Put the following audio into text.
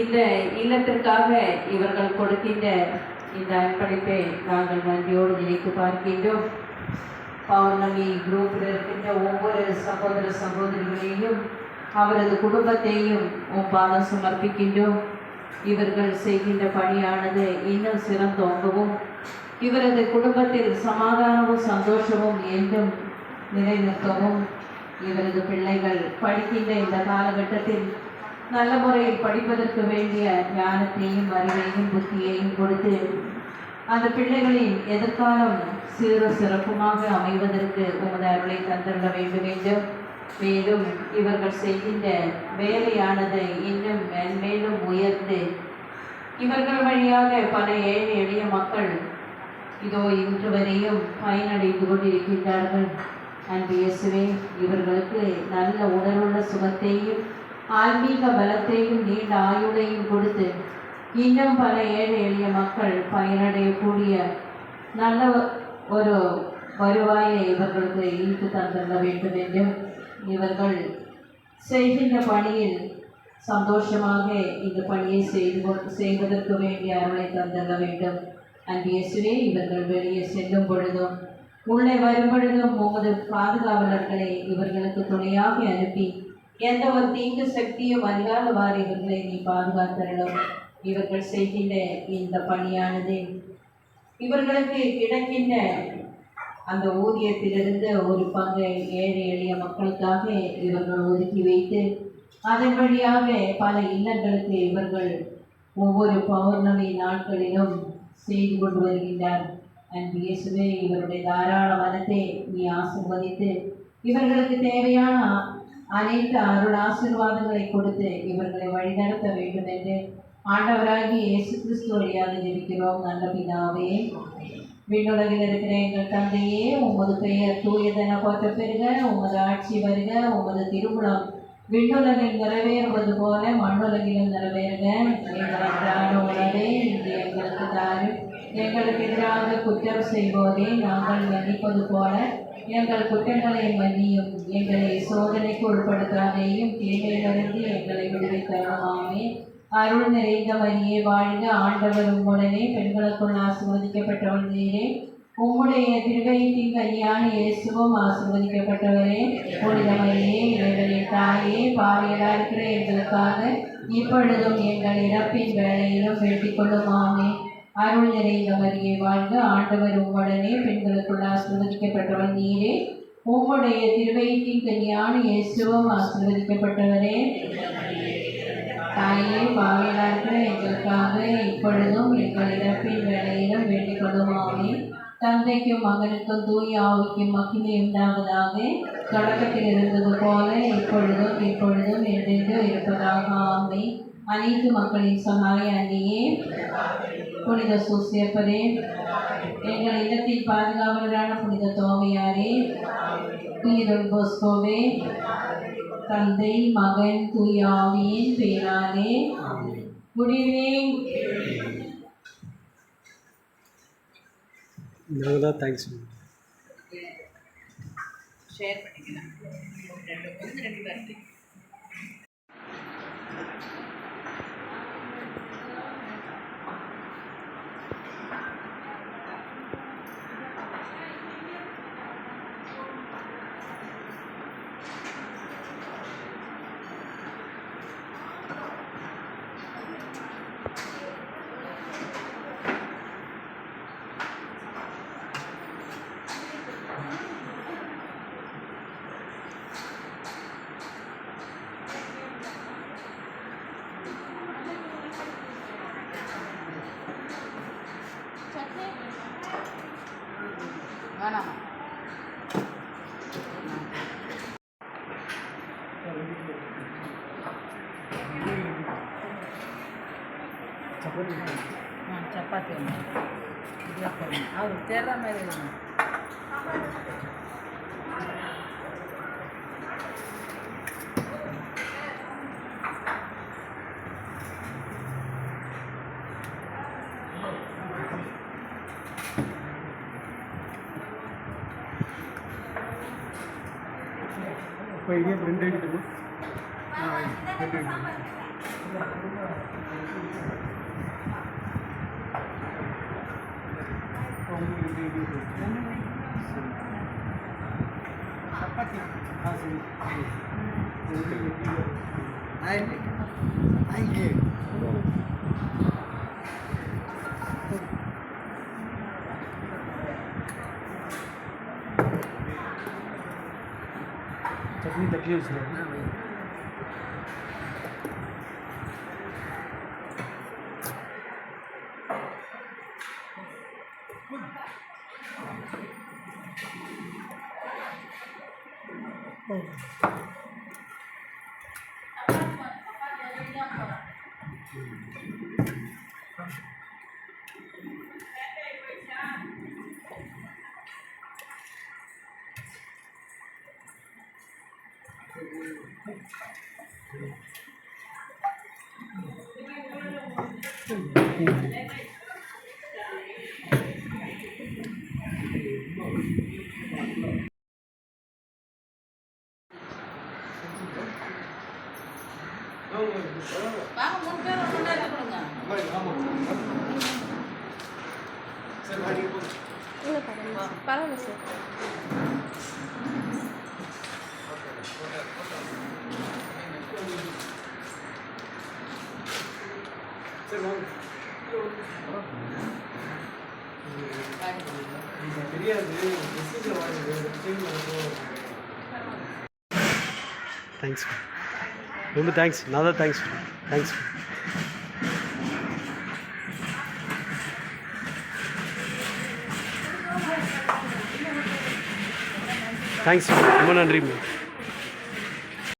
இந்த இல்லத்திற்காக இவர்கள் கொடுக்கின்ற இந்த அர்ப்பணிப்பை நாங்கள் நன்றியோடு நினைத்து பார்க்கின்றோம். பௌர்ணமி குரூப்பில் இருக்கின்ற ஒவ்வொரு சகோதர சகோதரிகளையும் அவரது குடும்பத்தையும் பாதம் சமர்ப்பிக்கின்றோம். இவர்கள் செய்கின்ற பணியானது இன்னும் சிறந்தோங்கவும் இவரது குடும்பத்தில் சமாதானமும் சந்தோஷமும் என்றும் நிலைநிற்கவும் இவரது பிள்ளைகள் படிக்கின்ற இந்த காலகட்டத்தில் நல்ல முறையில் படிப்பதற்கு வேண்டிய ஞானத்தையும் அறிவையும் புத்தியையும் கொடுத்து அந்த பிள்ளைகளின் எதிர்காலம் சீர சிறப்புமாக அமைவதற்கு உமது அருளை தந்திருக்க வேண்டும் என்றும் மேலும் இவர்கள் செய்கின்ற வேலையானது இன்னும் மேலும் உயர்ந்து இவர்கள் வழியாக பல ஏழை எளிய மக்கள் இதோ இன்று வரையும் பயனடைந்து கொண்டிருக்கின்றார்கள். அன்பு இயேசுவே, இவர்களுக்கு நல்ல உடலுள்ள சுகத்தையும் ஆன்மீக பலத்தையும் நீண்ட ஆயுளையும் கொடுத்து இன்னும் பல ஏழை எளிய மக்கள் பயனடையக்கூடிய நல்ல ஒரு வருவாயை இவர்களுக்கு ஈர்த்து தந்திருக்க வேண்டும் என்றும் இவர்கள் செய்கின்ற பணியில் சந்தோஷமாக இந்த பணியை செய்வதற்கு வேண்டிய அருளை தந்திருக்க வேண்டும். அன்பு இயேசுவே, இவர்கள் வெளியே செல்லும் பொழுதும் உள்ளே வரும் பொழுதும் உமது பாதுகாவலர்களை இவர்களுக்கு துணையாக அனுப்பி எந்த ஒரு தீங்கு சக்தியும் அறியாதவாறு இவர்களை நீ பாதுகாத்தரணும். இவர்கள் செய்கின்ற இந்த பணியானது இவர்களுக்கு கிடைக்கின்ற அந்த ஊதியத்திலிருந்து ஒரு பங்கை ஏழை எளிய மக்களுக்காக இவர்கள் ஒதுக்கி வைத்து அதன் வழியாக பல இல்லங்களுக்கு இவர்கள் ஒவ்வொரு பௌர்ணமி நாட்களிலும் செய்து கொண்டு வருகின்றார். அன்பு இயேசுவே, இவருடைய தாராள மனத்தை நீ ஆசீர்வதித்து இவர்களுக்கு தேவையான அனைத்து அருள் ஆசீர்வாதங்களை கொடுத்து இவர்களை வழிநடத்த வேண்டும் என்று ஆண்டவராகி இயேசு கிறிஸ்து வழியாக இருக்கிறோம். நல்ல பிதாவே, விண்ணுலகில் இருக்கிற எங்கள் தந்தையே, உமது பெயர் தூயதென போற்ற பெறுக, உமது ஆட்சி வருக, உமது திருமணம் விண்ணுலகில் நிறைவேறுவது போல மண்ணுலகிலும் நிறைவேறுக. எங்கள் அன்றாட உணவை இன்று எங்களுக்கு தாரும். எங்களுக்கு எதிராக குற்றம் செய்வோரே நாங்கள் மன்னிப்பது போல எங்கள் குற்றங்களை மன்னியும். எங்களை சோதனைக்கு உட்படுத்தாதையும் தீமையிலிருந்து எங்களை விடுவித்தருமாமே. அருள் நிறைந்த மரியே வாழ்க, ஆண்டவர் உம்முடனே, பெண்களுக்குள் ஆசீர்வதிக்கப்பட்டவள் நீரே. உம்முடைய திருவயிற்றின் கனியான இயேசுவும் ஆசீர்வதிக்கப்பட்டவரே. புனித மரியே, இறைவனின் தாயே, பாவியராக இருக்கிற எங்களுக்காக இப்பொழுதும் எங்கள் இறப்பின் வேளையிலும் வேண்டிக் கொள்ளுமாமே. அருள் நிறைந்த மரியே வாழ்க, ஆண்டவர் உம்முடனே, பெண்களுக்குள் ஆசீர்வதிக்கப்பட்டவள் நீரே. உம்முடைய திருவயிற்றின் கனியான இயேசுவும் ஆசீர்வதிக்கப்பட்டவரே. தாயே, பாவியராக இருக்கிற எங்களுக்காக இப்பொழுதும் எங்கள் இறப்பின் வேளையிலும் வேண்டிக் கொள்ளுமாமே. தந்தைக்கும் மகனுக்கும் தூய ஆவிக்கும் மகிமை உண்டாவதாக, தொடக்கத்தில் இருந்தது போல இப்பொழுதும் என்றென்றும் இருப்பதாக. ஆமே. அனைத்து மக்களின் சமாய அன்னியே, புனித சூசியப்பரே, எங்கள் இல்லத்தின் பாதுகாவலரான புனித தோமையாரே, புனித போஸ்கோவே, தந்தை மகன் தூய ஆவியின் பேராலே. Good evening. தேங்க்ஸ். ஷேர் பண்ணிக்கலாம். ரெண்டு பேர் வேணாமா? சப்பாத்தி ஒன்று இடியாப்பம் அவருக்கு தேர்ற மாதிரி வேணும். இப்போ இடியாப்பம் 2 ஐட்டம். 2 ஐட்டம் சப்பாத்தி தேங்க்யூ. चटनी तकलीफ से வாங்க 3 பேரும் முன்னாடி கொடுங்க. இல்லை பரவாயில்ல சார். தேங்க்ஸ் ரொம்ப தேங்க்ஸ். நான் தான் தேங்க்ஸ் தேங்க்ஸ். தேங்க்ஸ் ரொம்ப நன்றி மேம்.